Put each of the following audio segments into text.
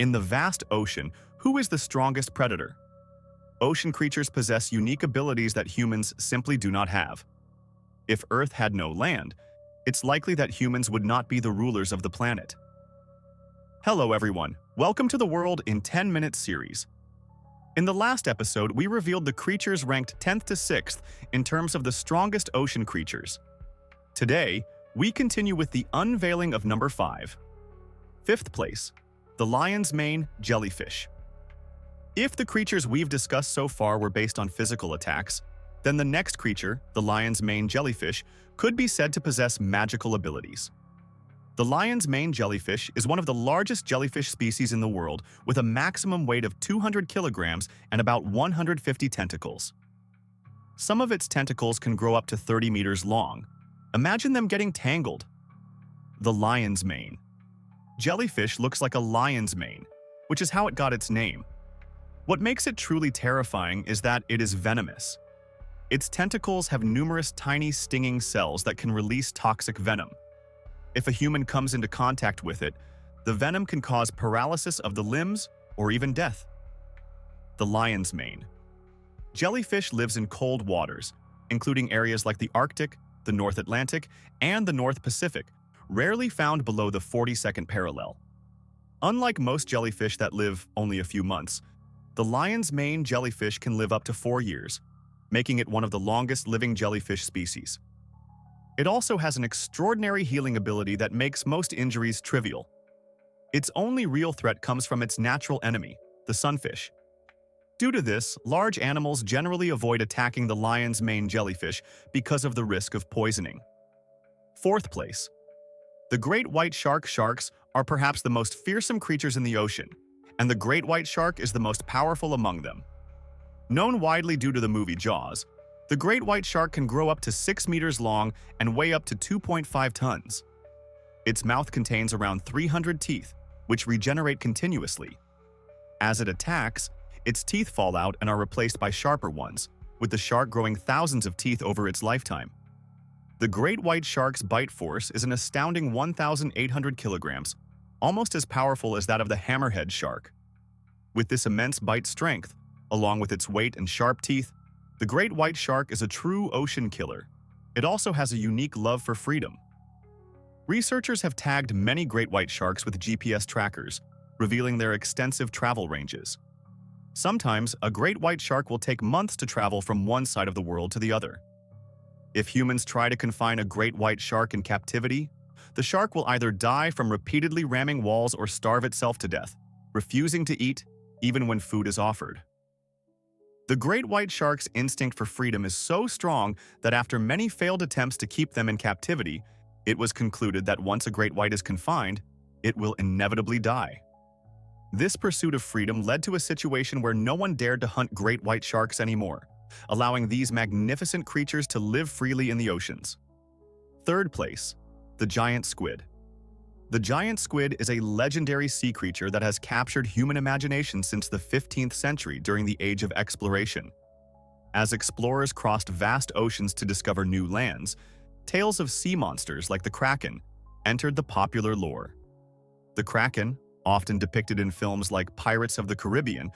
In the vast ocean, who is the strongest predator? Ocean creatures possess unique abilities that humans simply do not have. If Earth had no land, it's likely that humans would not be the rulers of the planet. Hello everyone, welcome to the World in 10 Minutes series. In the last episode, we revealed the creatures ranked 10th to 6th in terms of the strongest ocean creatures. Today, we continue with the unveiling of number 5. 5th place, the lion's mane jellyfish. If the creatures we've discussed so far were based on physical attacks, then the next creature, the lion's mane jellyfish, could be said to possess magical abilities. The lion's mane jellyfish is one of the largest jellyfish species in the world, with a maximum weight of 200 kilograms and about 150 tentacles. Some of its tentacles can grow up to 30 meters long. Imagine them getting tangled. The lion's mane. Jellyfish looks like a lion's mane, which is how it got its name. What makes it truly terrifying is that it is venomous. Its tentacles have numerous tiny stinging cells that can release toxic venom. If a human comes into contact with it, the venom can cause paralysis of the limbs or even death. The lion's mane. Jellyfish lives in cold waters, including areas like the Arctic, the North Atlantic, and the North Pacific, rarely found below the 42nd parallel. Unlike most jellyfish that live only a few months, the lion's mane jellyfish can live up to 4 years, making it one of the longest living jellyfish species. It also has an extraordinary healing ability that makes most injuries trivial. Its only real threat comes from its natural enemy, the sunfish. Due to this, large animals generally avoid attacking the lion's mane jellyfish because of the risk of poisoning. 4th place. The great white sharks are perhaps the most fearsome creatures in the ocean, and the great white shark is the most powerful among them. Known widely due to the movie Jaws, the great white shark can grow up to 6 meters long and weigh up to 2.5 tons. Its mouth contains around 300 teeth, which regenerate continuously. As it attacks, its teeth fall out and are replaced by sharper ones, with the shark growing thousands of teeth over its lifetime. The great white shark's bite force is an astounding 1,800 kilograms, almost as powerful as that of the hammerhead shark. With this immense bite strength, along with its weight and sharp teeth, the great white shark is a true ocean killer. It also has a unique love for freedom. Researchers have tagged many great white sharks with GPS trackers, revealing their extensive travel ranges. Sometimes, a great white shark will take months to travel from one side of the world to the other. If humans try to confine a great white shark in captivity, the shark will either die from repeatedly ramming walls or starve itself to death, refusing to eat even when food is offered. The great white shark's instinct for freedom is so strong that after many failed attempts to keep them in captivity, it was concluded that once a great white is confined, it will inevitably die. This pursuit of freedom led to a situation where no one dared to hunt great white sharks anymore, allowing these magnificent creatures to live freely in the oceans. 3rd place, the giant squid. The giant squid is a legendary sea creature that has captured human imagination since the 15th century during the Age of Exploration. As explorers crossed vast oceans to discover new lands, tales of sea monsters like the Kraken entered the popular lore. The Kraken, often depicted in films like Pirates of the Caribbean,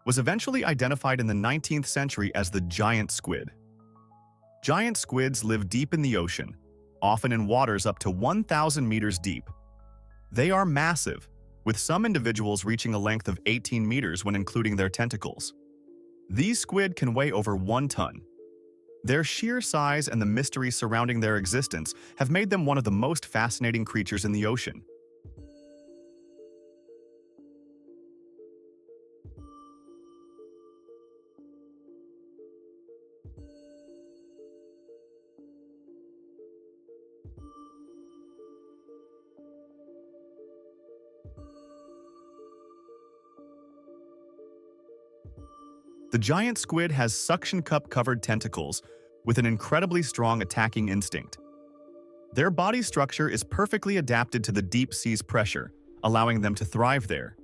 was eventually identified in the 19th century as the giant squid. Giant squids live deep in the ocean, often in waters up to 1,000 meters deep. They are massive, with some individuals reaching a length of 18 meters when including their tentacles. These squid can weigh over 1 ton. Their sheer size and the mystery surrounding their existence have made them one of the most fascinating creatures in the ocean. The giant squid has suction cup-covered tentacles with an incredibly strong attacking instinct. Their body structure is perfectly adapted to the deep sea's pressure, allowing them to thrive there.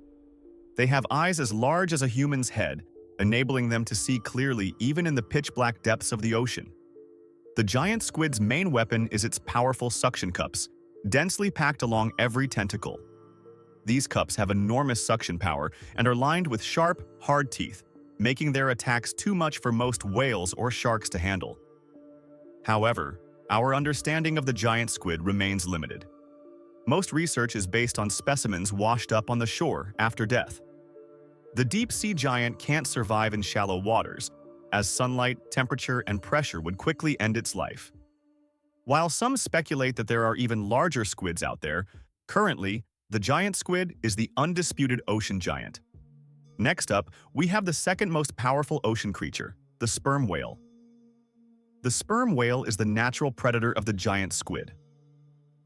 They have eyes as large as a human's head, enabling them to see clearly even in the pitch-black depths of the ocean. The giant squid's main weapon is its powerful suction cups, densely packed along every tentacle. These cups have enormous suction power and are lined with sharp, hard teeth, making their attacks too much for most whales or sharks to handle. However, our understanding of the giant squid remains limited. Most research is based on specimens washed up on the shore after death. The deep-sea giant can't survive in shallow waters, as sunlight, temperature, and pressure would quickly end its life. While some speculate that there are even larger squids out there, currently, the giant squid is the undisputed ocean giant. Next up, we have the second most powerful ocean creature, the sperm whale. The sperm whale is the natural predator of the giant squid.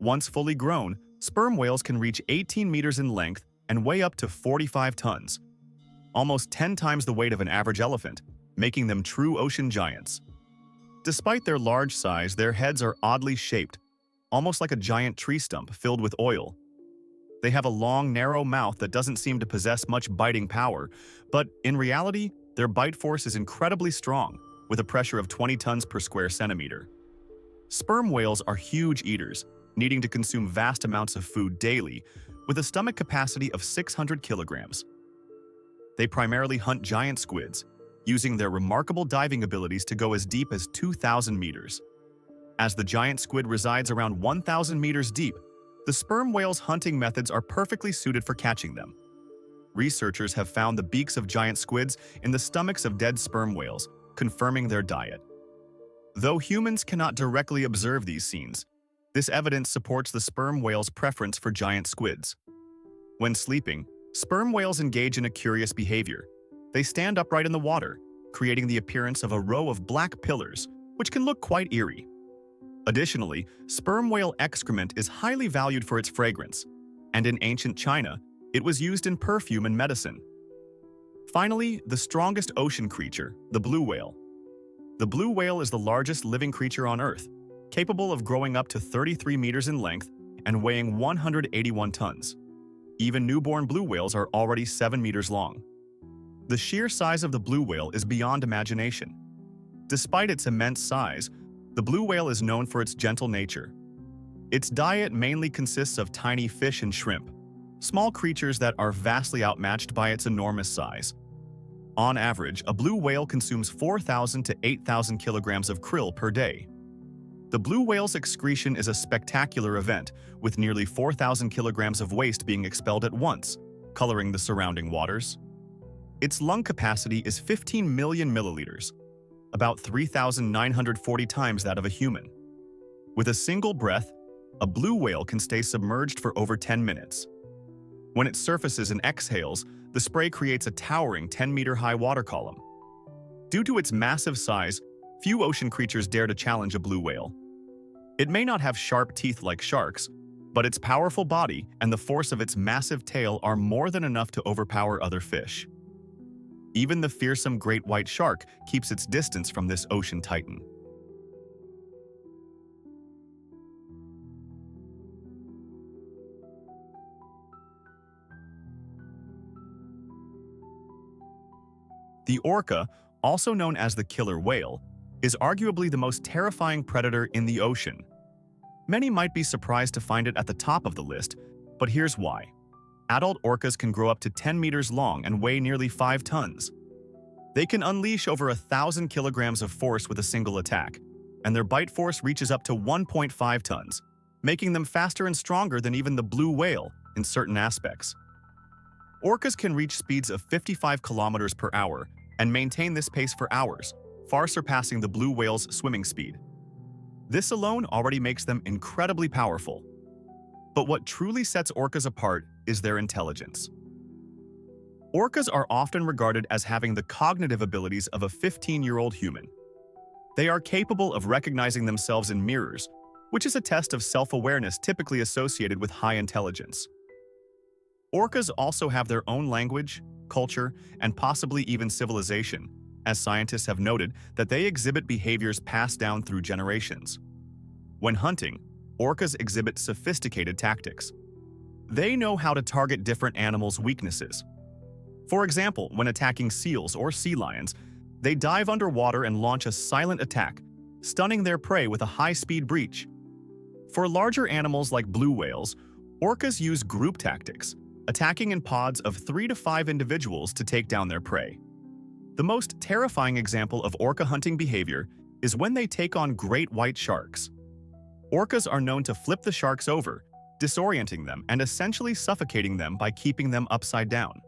Once fully grown, sperm whales can reach 18 meters in length and weigh up to 45 tons, almost 10 times the weight of an average elephant, making them true ocean giants. Despite their large size, their heads are oddly shaped, almost like a giant tree stump filled with oil. They have a long, narrow mouth that doesn't seem to possess much biting power, but in reality, their bite force is incredibly strong, with a pressure of 20 tons per square centimeter. Sperm whales are huge eaters, needing to consume vast amounts of food daily, with a stomach capacity of 600 kilograms. They primarily hunt giant squids, using their remarkable diving abilities to go as deep as 2,000 meters. As the giant squid resides around 1,000 meters deep, the sperm whale's hunting methods are perfectly suited for catching them. Researchers have found the beaks of giant squids in the stomachs of dead sperm whales, confirming their diet. Though humans cannot directly observe these scenes, this evidence supports the sperm whale's preference for giant squids. When sleeping, sperm whales engage in a curious behavior. They stand upright in the water, creating the appearance of a row of black pillars, which can look quite eerie. Additionally, sperm whale excrement is highly valued for its fragrance, and in ancient China, it was used in perfume and medicine. Finally, the strongest ocean creature, the blue whale. The blue whale is the largest living creature on Earth, capable of growing up to 33 meters in length and weighing 181 tons. Even newborn blue whales are already 7 meters long. The sheer size of the blue whale is beyond imagination. Despite its immense size, the blue whale is known for its gentle nature. Its diet mainly consists of tiny fish and shrimp, small creatures that are vastly outmatched by its enormous size. On average, a blue whale consumes 4,000 to 8,000 kilograms of krill per day. The blue whale's excretion is a spectacular event, with nearly 4,000 kilograms of waste being expelled at once, coloring the surrounding waters. Its lung capacity is 15 million milliliters, about 3,940 times that of a human. With a single breath, a blue whale can stay submerged for over 10 minutes. When it surfaces and exhales, the spray creates a towering 10-meter-high water column. Due to its massive size, few ocean creatures dare to challenge a blue whale. It may not have sharp teeth like sharks, but its powerful body and the force of its massive tail are more than enough to overpower other fish. Even the fearsome great white shark keeps its distance from this ocean titan. The orca, also known as the killer whale, is arguably the most terrifying predator in the ocean. Many might be surprised to find it at the top of the list, but here's why. Adult orcas can grow up to 10 meters long and weigh nearly 5 tons. They can unleash over 1,000 kilograms of force with a single attack, and their bite force reaches up to 1.5 tons, making them faster and stronger than even the blue whale in certain aspects. Orcas can reach speeds of 55 kilometers per hour and maintain this pace for hours, far surpassing the blue whale's swimming speed. This alone already makes them incredibly powerful. But what truly sets orcas apart is their intelligence. Orcas are often regarded as having the cognitive abilities of a 15-year-old human. They are capable of recognizing themselves in mirrors, which is a test of self-awareness typically associated with high intelligence. Orcas also have their own language, culture, and possibly even civilization, as scientists have noted that they exhibit behaviors passed down through generations. When hunting, orcas exhibit sophisticated tactics. They know how to target different animals' weaknesses. For example, when attacking seals or sea lions, they dive underwater and launch a silent attack, stunning their prey with a high-speed breach. For larger animals like blue whales, orcas use group tactics. attacking in pods of 3 to 5 individuals to take down their prey. The most terrifying example of orca hunting behavior is when they take on great white sharks. Orcas are known to flip the sharks over, disorienting them and essentially suffocating them by keeping them upside down.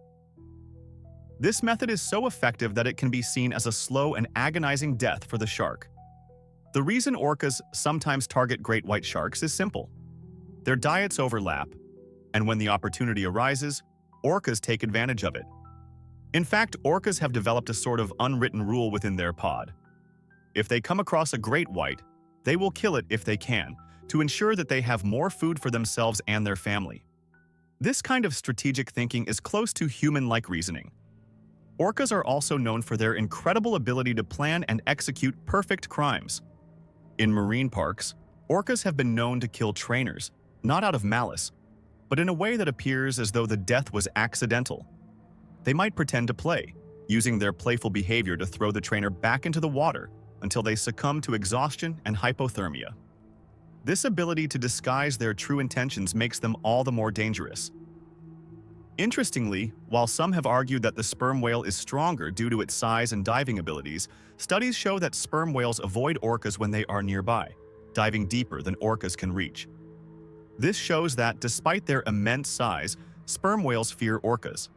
This method is so effective that it can be seen as a slow and agonizing death for the shark. The reason orcas sometimes target great white sharks is simple. Their diets overlap, and when the opportunity arises, orcas take advantage of it. In fact, orcas have developed a sort of unwritten rule within their pod. If they come across a great white, they will kill it if they can, to ensure that they have more food for themselves and their family. This kind of strategic thinking is close to human-like reasoning. Orcas are also known for their incredible ability to plan and execute perfect crimes. In marine parks, orcas have been known to kill trainers, not out of malice, but in a way that appears as though the death was accidental. They might pretend to play, using their playful behavior to throw the trainer back into the water until they succumb to exhaustion and hypothermia. This ability to disguise their true intentions makes them all the more dangerous. Interestingly, while some have argued that the sperm whale is stronger due to its size and diving abilities, studies show that sperm whales avoid orcas when they are nearby, diving deeper than orcas can reach. This shows that, despite their immense size, sperm whales fear orcas.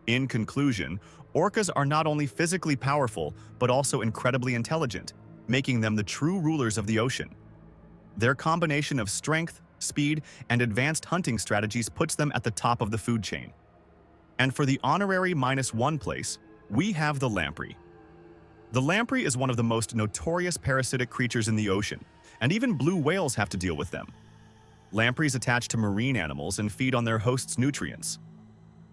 In conclusion, orcas are not only physically powerful, but also incredibly intelligent, making them the true rulers of the ocean. Their combination of strength, speed, and advanced hunting strategies puts them at the top of the food chain. And for the honorary -1 place, we have the lamprey. The lamprey is one of the most notorious parasitic creatures in the ocean, and even blue whales have to deal with them. Lampreys attach to marine animals and feed on their host's nutrients.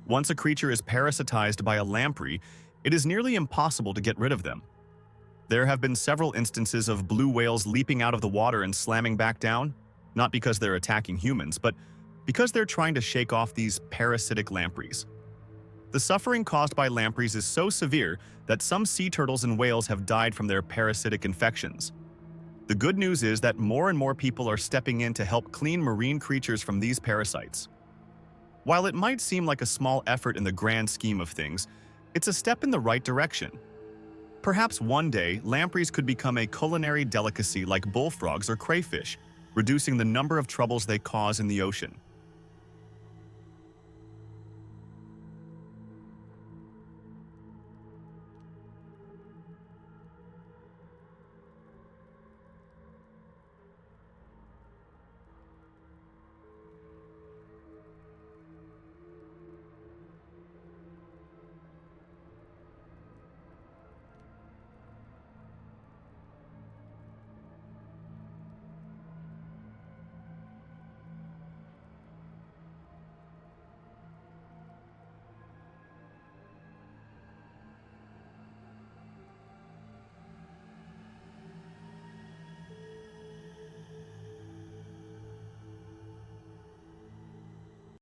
Once a creature is parasitized by a lamprey, it is nearly impossible to get rid of them. There have been several instances of blue whales leaping out of the water and slamming back down, not because they're attacking humans, but because they're trying to shake off these parasitic lampreys. The suffering caused by lampreys is so severe that some sea turtles and whales have died from their parasitic infections. The good news is that more and more people are stepping in to help clean marine creatures from these parasites. While it might seem like a small effort in the grand scheme of things, it's a step in the right direction. Perhaps one day, lampreys could become a culinary delicacy like bullfrogs or crayfish, reducing the number of troubles they cause in the ocean.